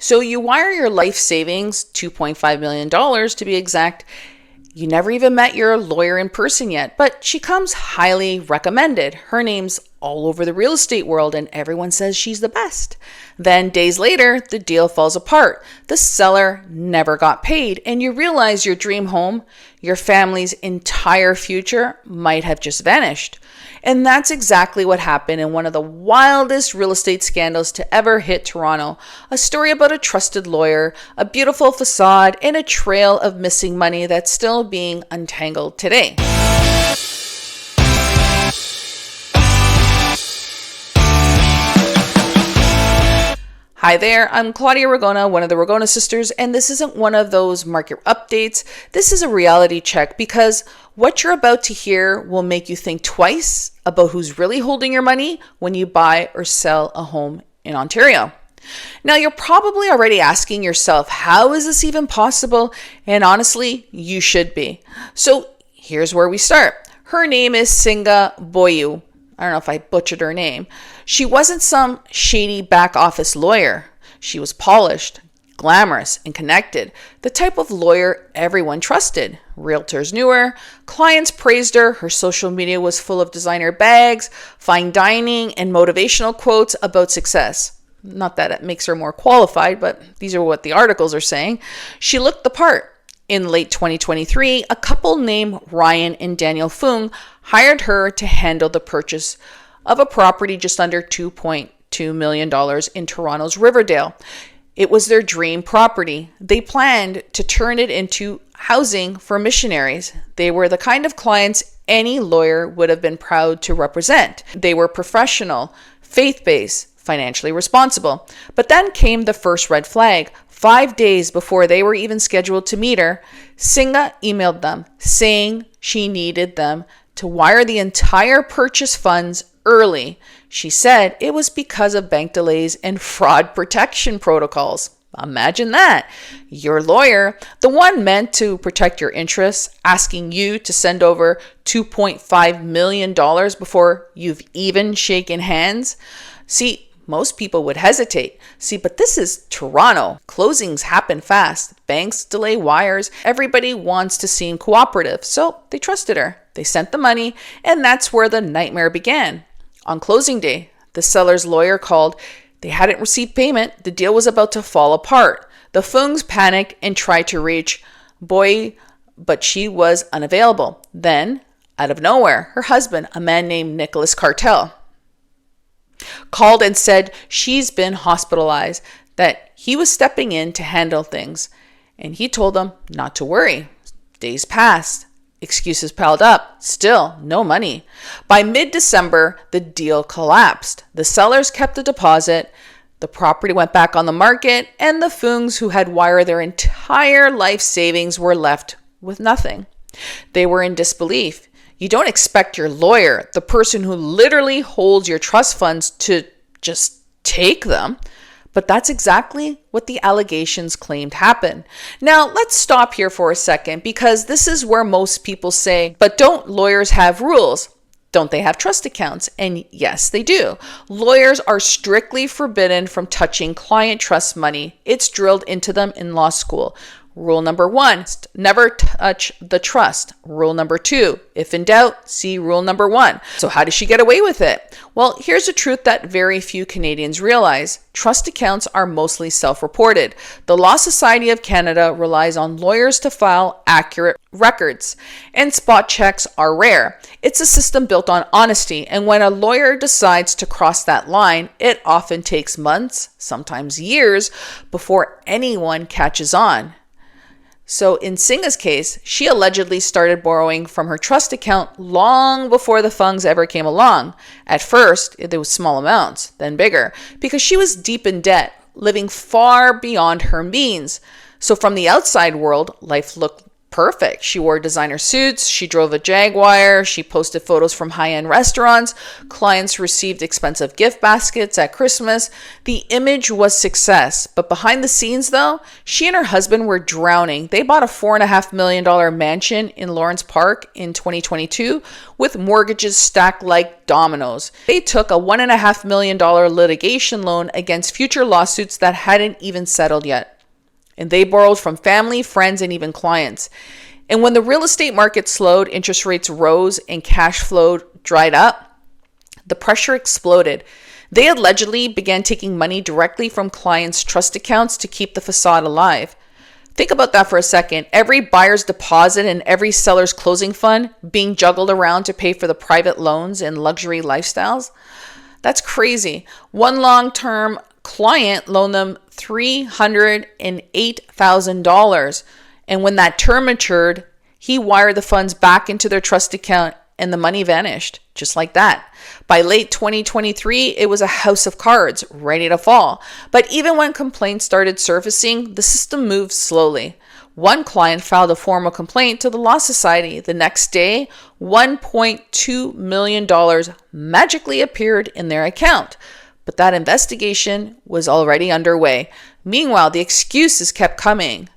So you wire your life savings, $2.5 million to be exact. You never even met your lawyer in person yet, but she comes highly recommended. Her name's all over the real estate world and everyone says she's the best. Then days later, the deal falls apart. The seller never got paid and you realize your dream home, your family's entire future might have just vanished. And that's exactly what happened in one of the wildest real estate scandals to ever hit Toronto. A story about a trusted lawyer, a beautiful facade, and a trail of missing money that's still being untangled today. Hi there, I'm Claudia Ragona, one of the Ragona sisters, and this isn't one of those market updates. This is a reality check because what you're about to hear will make you think twice about who's really holding your money when you buy or sell a home in Ontario. Now, you're probably already asking yourself, how is this even possible? And honestly, you should be. So here's where we start. Her name is Singa Boyu. I don't know if I butchered her name. She wasn't some shady back office lawyer. She was polished, glamorous, and connected. The type of lawyer everyone trusted. Realtors knew her. Clients praised her. Her social media was full of designer bags, fine dining, and motivational quotes about success. Not that it makes her more qualified, but these are what the articles are saying. She looked the part. In late 2023, a couple named Ryan and Daniel Fung hired her to handle the purchase of a property just under $2.2 million in Toronto's Riverdale. It was their dream property. They planned to turn it into housing for missionaries. They were the kind of clients any lawyer would have been proud to represent. They were professional, faith-based, financially responsible. But then came the first red flag. 5 days before they were even scheduled to meet her, Singa emailed them saying she needed them to wire the entire purchase funds early. She said it was because of bank delays and fraud protection protocols. Imagine that. Your lawyer, the one meant to protect your interests, asking you to send over $2.5 million before you've even shaken hands. See, most people would hesitate. But this is Toronto. Closings happen fast. Banks delay wires. Everybody wants to seem cooperative. So they trusted her. They sent the money, and that's where the nightmare began. On closing day, the seller's lawyer called. They hadn't received payment. The deal was about to fall apart. The Fungs panicked and tried to reach Boy, but she was unavailable. Then, out of nowhere, her husband, a man named Nicholas Cartel, called and said she's been hospitalized, that he was stepping in to handle things. And he told them not to worry. Days passed. Excuses piled up. Still, no money. By mid-December, the deal collapsed. The sellers kept the deposit. The property went back on the market, and the Fungs who had wired their entire life savings were left with nothing. They were in disbelief. You don't expect your lawyer, the person who literally holds your trust funds, to just take them. But that's exactly what the allegations claimed happened. Now, let's stop here for a second because this is where most people say, but don't lawyers have rules? Don't they have trust accounts? And yes, they do. Lawyers are strictly forbidden from touching client trust money. It's drilled into them in law school. Rule number 1, never touch the trust. Rule number 2, if in doubt, see rule number 1. So how does she get away with it? Well, here's a truth that very few Canadians realize. Trust accounts are mostly self-reported. The Law Society of Canada relies on lawyers to file accurate records, and spot checks are rare. It's a system built on honesty, and when a lawyer decides to cross that line, it often takes months, sometimes years, before anyone catches on. So in Singa's case, she allegedly started borrowing from her trust account long before the Fungs ever came along. At first, there was small amounts, then bigger, because she was deep in debt, living far beyond her means. So from the outside world, life looked perfect. She wore designer suits, she drove a Jaguar, she posted photos from high-end restaurants, clients received expensive gift baskets at Christmas. The image was success, but behind the scenes though, she and her husband were drowning. They bought a $4.5 million mansion in Lawrence Park in 2022 with mortgages stacked like dominoes. They took a $1.5 million litigation loan against future lawsuits that hadn't even settled yet. And they borrowed from family, friends, and even clients. And when the real estate market slowed, interest rates rose, and cash flow dried up, the pressure exploded. They allegedly began taking money directly from clients' trust accounts to keep the facade alive. Think about that for a second. Every buyer's deposit and every seller's closing fund being juggled around to pay for the private loans and luxury lifestyles. That's crazy. One long-term client loaned them $308,000. And when that term matured, he wired the funds back into their trust account and the money vanished, just like that. By late 2023, it was a house of cards, ready to fall. But even when complaints started surfacing, the system moved slowly. One client filed a formal complaint to the Law Society. The next day, $1.2 million magically appeared in their account. But that investigation was already underway. Meanwhile, the excuses kept coming.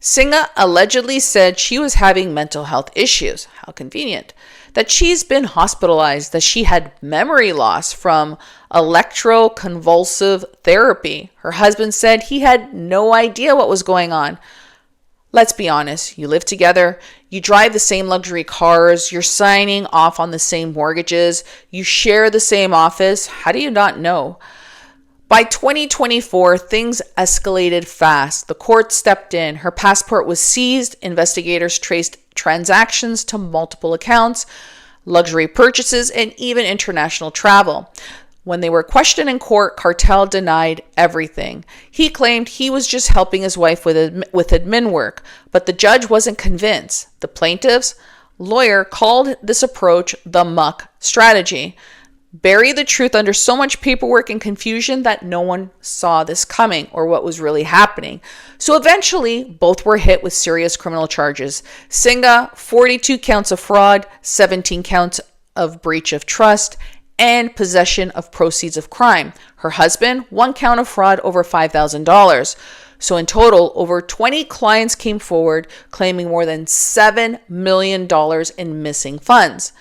Singha allegedly said she was having mental health issues. How convenient. That she's been hospitalized, that she had memory loss from electroconvulsive therapy. Her husband said he had no idea what was going on. Let's be honest, you live together, you drive the same luxury cars, you're signing off on the same mortgages, you share the same office. How do you not know? By 2024, things escalated fast. The court stepped in. Her passport was seized. Investigators traced transactions to multiple accounts, luxury purchases, and even international travel. When they were questioned in court, Cartel denied everything. He claimed he was just helping his wife with admin work, but the judge wasn't convinced. The plaintiff's lawyer called this approach the muck strategy. Bury the truth under so much paperwork and confusion that no one saw this coming or what was really happening. So eventually, both were hit with serious criminal charges. Singha, 42 counts of fraud, 17 counts of breach of trust, and possession of proceeds of crime. Her husband, 1 count of fraud over $5,000. So in total, over 20 clients came forward claiming more than $7 million in missing funds.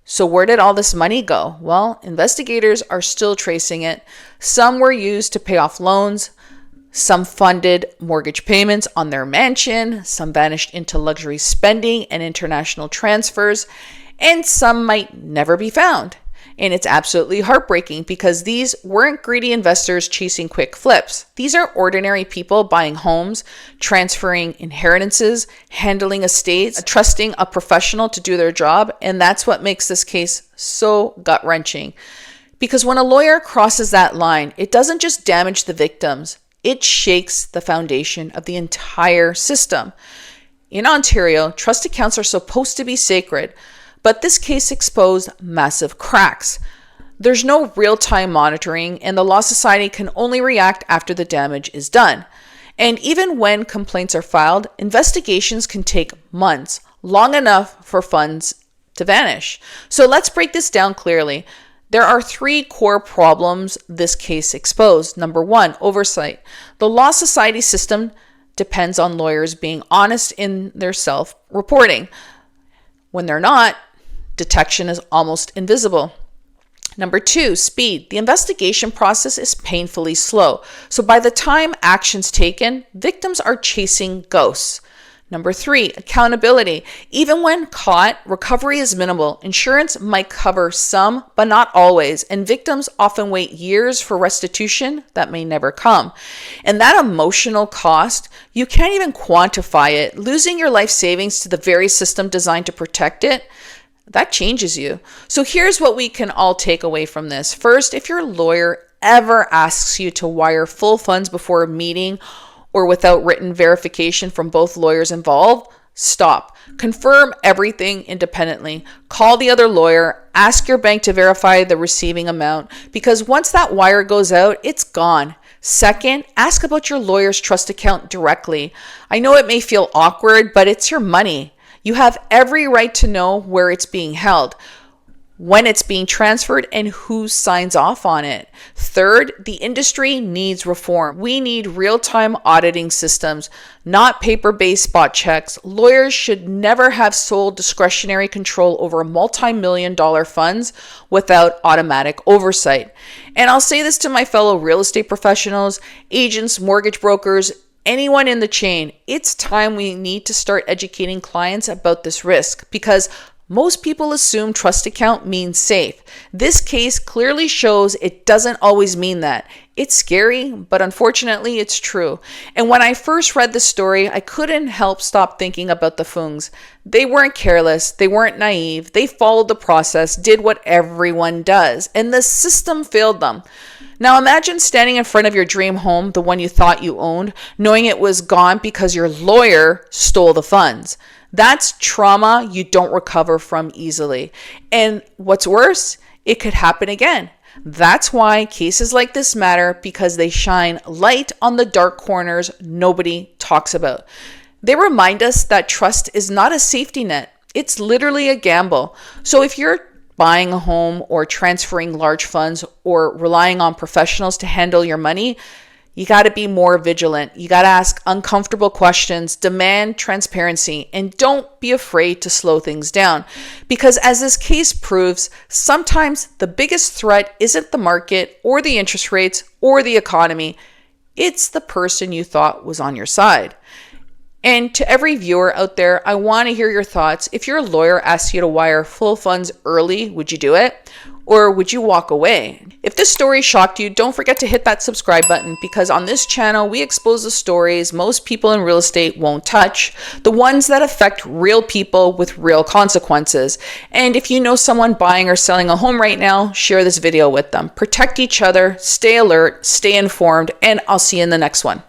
So where did all this money go? Well, investigators are still tracing it. Some were used to pay off loans. Some funded mortgage payments on their mansion. Some vanished into luxury spending and international transfers. And some might never be found. And it's absolutely heartbreaking because these weren't greedy investors chasing quick flips. These are ordinary people buying homes, transferring inheritances, handling estates, trusting a professional to do their job. And that's what makes this case so gut-wrenching. Because when a lawyer crosses that line, it doesn't just damage the victims, it shakes the foundation of the entire system. In Ontario, trust accounts are supposed to be sacred, but this case exposed massive cracks. There's no real-time monitoring, and the Law Society can only react after the damage is done. And even when complaints are filed, investigations can take months, long enough for funds to vanish. So let's break this down clearly. There are 3 core problems this case exposed. Number 1, oversight. The Law Society system depends on lawyers being honest in their self-reporting. When they're not, detection is almost invisible. Number 2, speed. The investigation process is painfully slow. So by the time action's taken, victims are chasing ghosts. Number 3, accountability. Even when caught, recovery is minimal. Insurance might cover some, but not always. And victims often wait years for restitution that may never come. And that emotional cost, you can't even quantify it. Losing your life savings to the very system designed to protect it, that changes you. So here's what we can all take away from this. First, if your lawyer ever asks you to wire full funds before a meeting or without written verification from both lawyers involved, stop. Confirm everything independently. Call the other lawyer. Ask your bank to verify the receiving amount, because once that wire goes out, it's gone. Second, ask about your lawyer's trust account directly. I know it may feel awkward, but it's your money. You have every right to know where it's being held, when it's being transferred, and who signs off on it. Third, the industry needs reform. We need real-time auditing systems, not paper-based spot checks. Lawyers should never have sole discretionary control over multi-million-dollar funds without automatic oversight. And I'll say this to my fellow real estate professionals, agents, mortgage brokers, anyone in the chain. It's time we need to start educating clients about this risk, because most people assume trust account means safe. This case clearly shows it doesn't always mean that. It's scary, but unfortunately it's true. And when I first read the story, I couldn't help stop thinking about the Fungs. They weren't careless, they weren't naive, they followed the process, did what everyone does, and the system failed them. Now imagine standing in front of your dream home, the one you thought you owned, knowing it was gone because your lawyer stole the funds. That's trauma you don't recover from easily. And what's worse, it could happen again. That's why cases like this matter, because they shine light on the dark corners nobody talks about. They remind us that trust is not a safety net. It's literally a gamble. So if you're buying a home or transferring large funds or relying on professionals to handle your money, you got to be more vigilant. You got to ask uncomfortable questions, demand transparency, and don't be afraid to slow things down. Because as this case proves, sometimes the biggest threat isn't the market or the interest rates or the economy. It's the person you thought was on your side. And to every viewer out there, I want to hear your thoughts. If your lawyer asks you to wire full funds early, would you do it? Or would you walk away? If this story shocked you, don't forget to hit that subscribe button, because on this channel, we expose the stories most people in real estate won't touch, the ones that affect real people with real consequences. And if you know someone buying or selling a home right now, share this video with them. Protect each other, stay alert, stay informed, and I'll see you in the next one.